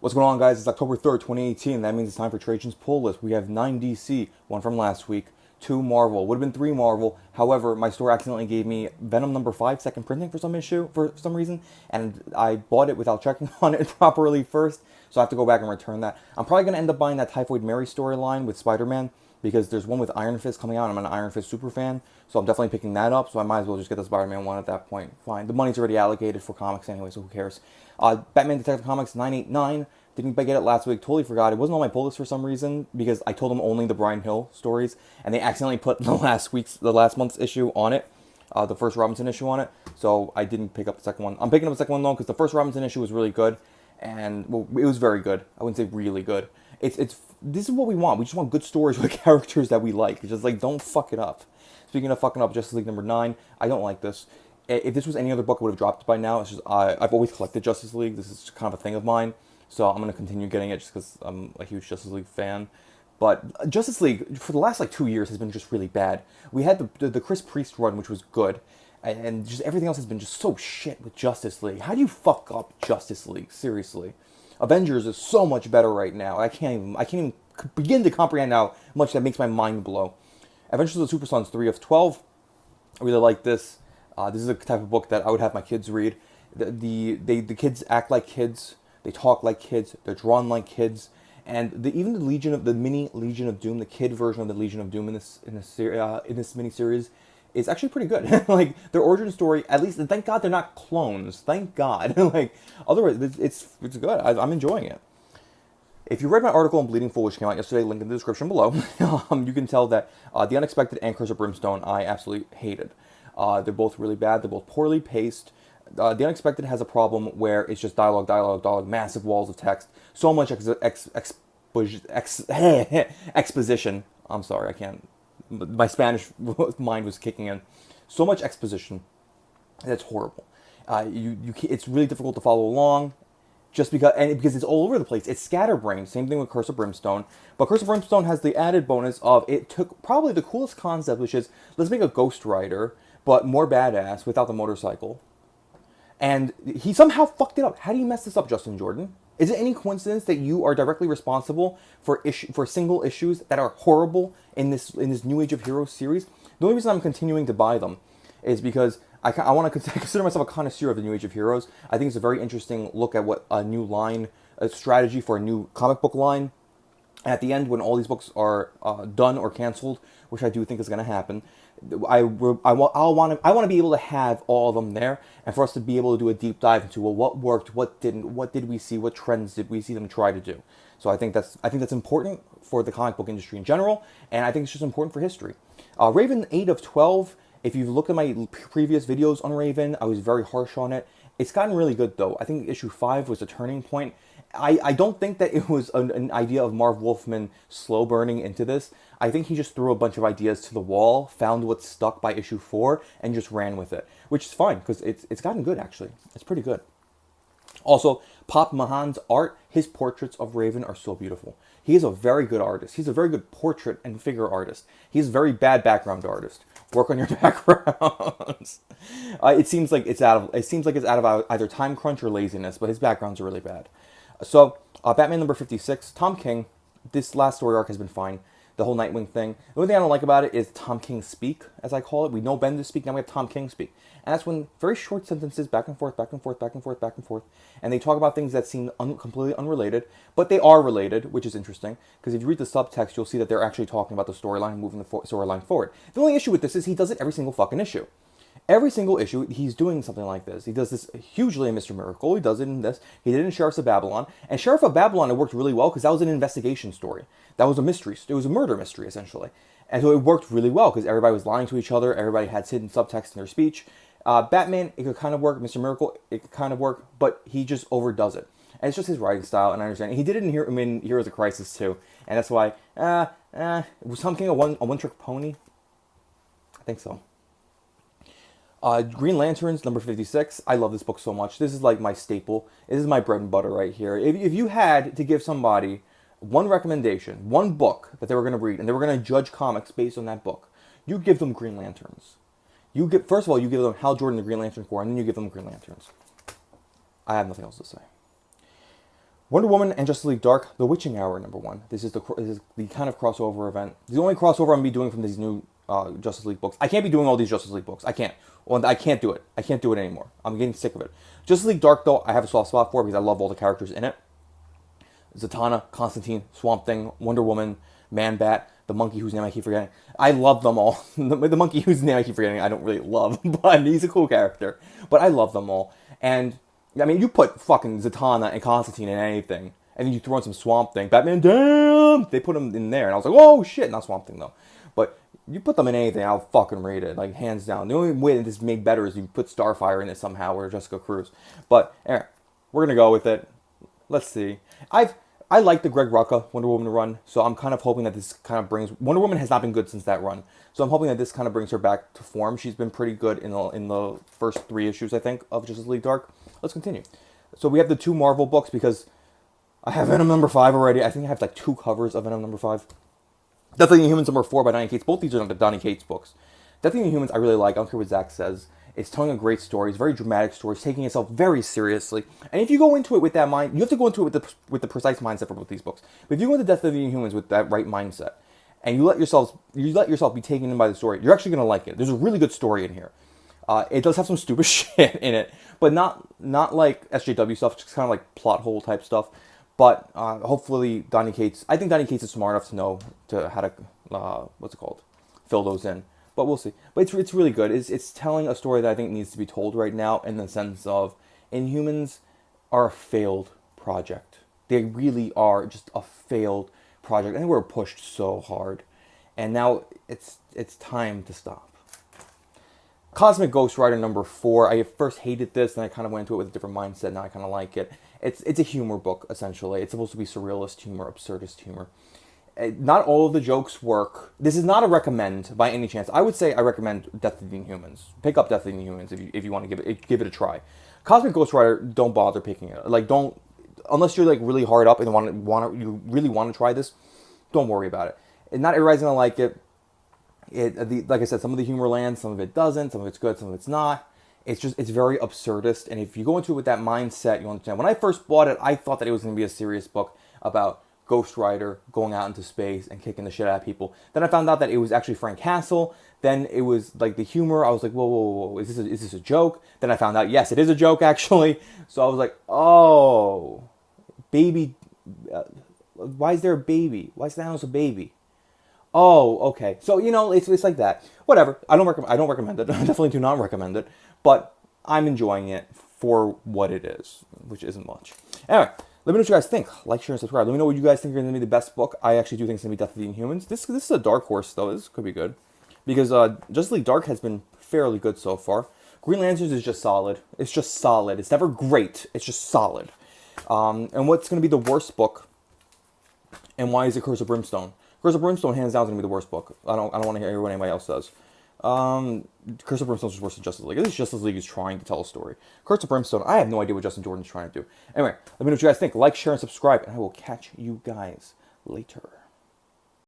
What's going on, guys? It's October 3rd, 2018. That means it's time for Trajan's pull list. We have 9 DC, 1 from last week, 2 Marvel. Would have been 3 Marvel. However, my store accidentally gave me Venom number 5 second printing for some reason, and I bought it without checking on it properly first, so I have to go back and return that. I'm probably going to end up buying that Typhoid Mary storyline with Spider-Man, because there's one with Iron Fist coming out, and I'm an Iron Fist super fan, so I'm definitely picking that up, so I might as well just get the Spider-Man one at that point. Fine. The money's already allocated for comics anyway, so who cares? Batman Detective Comics 989. Didn't get it last week. Totally forgot. It wasn't on my pull list for some reason because I told them only the Brian Hill stories, and they accidentally put the last month's issue on it, the first Robinson issue on it. So I didn't pick up the second one. I'm picking up the second one though because the first Robinson issue was really good, and well, it was very good. I wouldn't say really good. It's this is what we want. We just want good stories with characters that we like. It's just like, don't fuck it up. Speaking of fucking up, Justice League number 9. I don't like this. If this was any other book, I would have dropped it by now. It's just I've always collected Justice League. This is kind of a thing of mine. So I'm going to continue getting it just because I'm a huge Justice League fan. But Justice League, for the last 2 years, has been just really bad. We had the Chris Priest run, which was good. And just everything else has been just so shit with Justice League. How do you fuck up Justice League? Seriously. Avengers is so much better right now. I can't even begin to comprehend how much that makes my mind blow. Adventures of the Super Sons 3 of 12. I really like this. This is a type of book that I would have my kids read. The kids act like kids. They talk like kids. They're drawn like kids, and even the mini Legion of Doom, the kid version of the Legion of Doom in this mini series, is actually pretty good. Like their origin story, at least. And thank God they're not clones. Thank God. Like otherwise, it's good. I'm enjoying it. If you read my article on Bleeding Fool, which came out yesterday, link in the description below, you can tell that The Unexpected and Curse of Brimstone I absolutely hated. They're both really bad. They're both poorly paced. The Unexpected has a problem where it's just dialogue, massive walls of text, so much exposition. I'm sorry, I can't. My Spanish mind was kicking in. So much exposition. That's horrible. It's really difficult to follow along, just because it's all over the place. It's scatterbrained. Same thing with Curse of Brimstone. But Curse of Brimstone has the added bonus of it took probably the coolest concept, which is let's make a Ghost Rider, but more badass without the motorcycle. And he somehow fucked it up. How do you mess this up, Justin Jordan? Is it any coincidence that you are directly responsible for single issues that are horrible in this New Age of Heroes series? The only reason I'm continuing to buy them is because I want to consider myself a connoisseur of the New Age of Heroes. I think it's a very interesting look at what a new line, a strategy for a new comic book line. At the end, when all these books are done or canceled, which I do think is going to happen, I want to be able to have all of them there, and for us to be able to do a deep dive into what worked, what didn't, what did we see, what trends did we see them try to do. So I think that's important for the comic book industry in general, and I think it's just important for history. Raven 8 of 12. If you've looked at my previous videos on Raven, I was very harsh on it. It's gotten really good though. I think issue 5 was a turning point. I don't think that it was an idea of Marv Wolfman slow burning into this. I think he just threw a bunch of ideas to the wall, found what stuck by issue 4, and just ran with it. Which is fine, because it's gotten good, actually. It's pretty good. Also, Pop Mahan's art, his portraits of Raven are so beautiful. He is a very good artist. He's a very good portrait and figure artist. He's a very bad background artist. Work on your backgrounds. It seems like it's out of either time crunch or laziness, but his backgrounds are really bad. So, Batman number 56, Tom King. This last story arc has been fine. The whole Nightwing thing. The only thing I don't like about it is Tom King speak, as I call it. We know Bendis speak, now we have Tom King speak. And that's when very short sentences, back and forth, and they talk about things that seem completely unrelated, but they are related, which is interesting, because if you read the subtext, you'll see that they're actually talking about the storyline, moving the storyline forward. The only issue with this is he does it every single fucking issue. Every single issue, he's doing something like this. He does this hugely in Mr. Miracle. He does it in this. He did it in Sheriffs of Babylon. And Sheriff of Babylon, it worked really well because that was an investigation story. That was a mystery. It was a murder mystery, essentially. And so it worked really well because everybody was lying to each other. Everybody had hidden subtext in their speech. Batman, it could kind of work. Mr. Miracle, it could kind of work. But he just overdoes it. And it's just his writing style, and I understand. He did it in Heroes of Crisis, too. And that's why, was Tom King a one-trick pony? I think so. Green Lanterns, number 56. I love this book so much. This is like my staple. This is my bread and butter right here. If you had to give somebody one recommendation, one book that they were going to read, and they were going to judge comics based on that book, you give them Green Lanterns. First of all, you give them Hal Jordan, the Green Lantern Corps, and then you give them Green Lanterns. I have nothing else to say. Wonder Woman and Justice League Dark, The Witching Hour #1. This is the kind of crossover event. The only crossover I'm gonna be doing from these new Justice League books. I can't be doing all these Justice League books. I can't. Well, I can't do it. I can't do it anymore. I'm getting sick of it. Justice League Dark, though, I have a soft spot for because I love all the characters in it. Zatanna, Constantine, Swamp Thing, Wonder Woman, Man Bat, the monkey whose name I keep forgetting. I love them all. The monkey whose name I keep forgetting, I don't really love, but he's a cool character. But I love them all. And, I mean, you put fucking Zatanna and Constantine in anything, and then you throw in some Swamp Thing. Batman, damn! They put him in there, and I was like, oh shit, not Swamp Thing though. But you put them in anything, I'll fucking rate it, like hands down. The only way that this is made better is you put Starfire in it somehow, or Jessica Cruz. But anyway, we're gonna go with it. Let's see. I like the Greg Rucka Wonder Woman run, so I'm kind of hoping that this kind of brings... Wonder Woman has not been good since that run, so I'm hoping that this kind of brings her back to form. She's been pretty good in the first 3 issues, I think, of Justice League Dark. Let's continue. So we have the 2 Marvel books, because I have Venom #5 already. I think I have like 2 covers of Venom #5. Death of the Inhumans #4 by Donny Cates. Both these are the Donny Cates books. Death of the Inhumans I really like. I don't care what Zach says. It's telling a great story. It's very dramatic story. It's taking itself very seriously. And if you go into it with that mind, you have to go into it with the precise mindset for both these books. But if you go into Death of the Inhumans with that right mindset, and you let yourself be taken in by the story, you're actually going to like it. There's a really good story in here. It does have some stupid shit in it, but not like SJW stuff, just kind of like plot hole type stuff. But hopefully Donny Cates, I think Donny Cates is smart enough to know how to, fill those in. But we'll see. But it's really good. It's telling a story that I think needs to be told right now, in the sense of Inhumans are a failed project. They really are just a failed project. I think we're pushed so hard. And now it's time to stop. Cosmic Ghost Rider #4. I first hated this, and I kind of went into it with a different mindset. Now I kind of like it. It's a humor book, essentially. It's supposed to be surrealist humor, absurdist humor. Not all of the jokes work. This is not a recommend by any chance. I would say I recommend Death of the Inhumans. Pick up Death of the Inhumans if you want to give it a try. Cosmic Ghost Rider, don't bother picking it. Like, don't, unless you're like really hard up and you really want to try this, don't worry about it. And not everybody's gonna like it. Like I said, some of the humor lands, some of it doesn't, some of it's good, some of it's not. It's very absurdist, and if you go into it with that mindset, you understand. When I first bought it, I thought that it was going to be a serious book about Ghost Rider going out into space and kicking the shit out of people. Then I found out that it was actually Frank Castle. Then it was like the humor. I was like, whoa, whoa, whoa, is this a joke? Then I found out, yes, it is a joke, actually. So I was like, oh, baby, why is there a baby? Why is Thanos a baby? Oh, okay. So, it's like that. Whatever. I don't recommend it. I definitely do not recommend it. But I'm enjoying it for what it is, which isn't much. Anyway, let me know what you guys think. Like, share, and subscribe. Let me know what you guys think are going to be the best book. I actually do think it's going to be Death of the Inhumans. This is a dark horse, though. This could be good. Because Justice League Dark has been fairly good so far. Green Lanterns is just solid. It's just solid. It's never great. It's just solid. And what's going to be the worst book? And why is it Curse of Brimstone? Curse of Brimstone, hands down, is going to be the worst book. I don't want to hear what anybody else says. Curse of Brimstone is worse than Justice League. At least Justice League is trying to tell a story. Curse of Brimstone, I have no idea what Justin Jordan is trying to do. Anyway, let me know what you guys think. Like, share, and subscribe, and I will catch you guys later.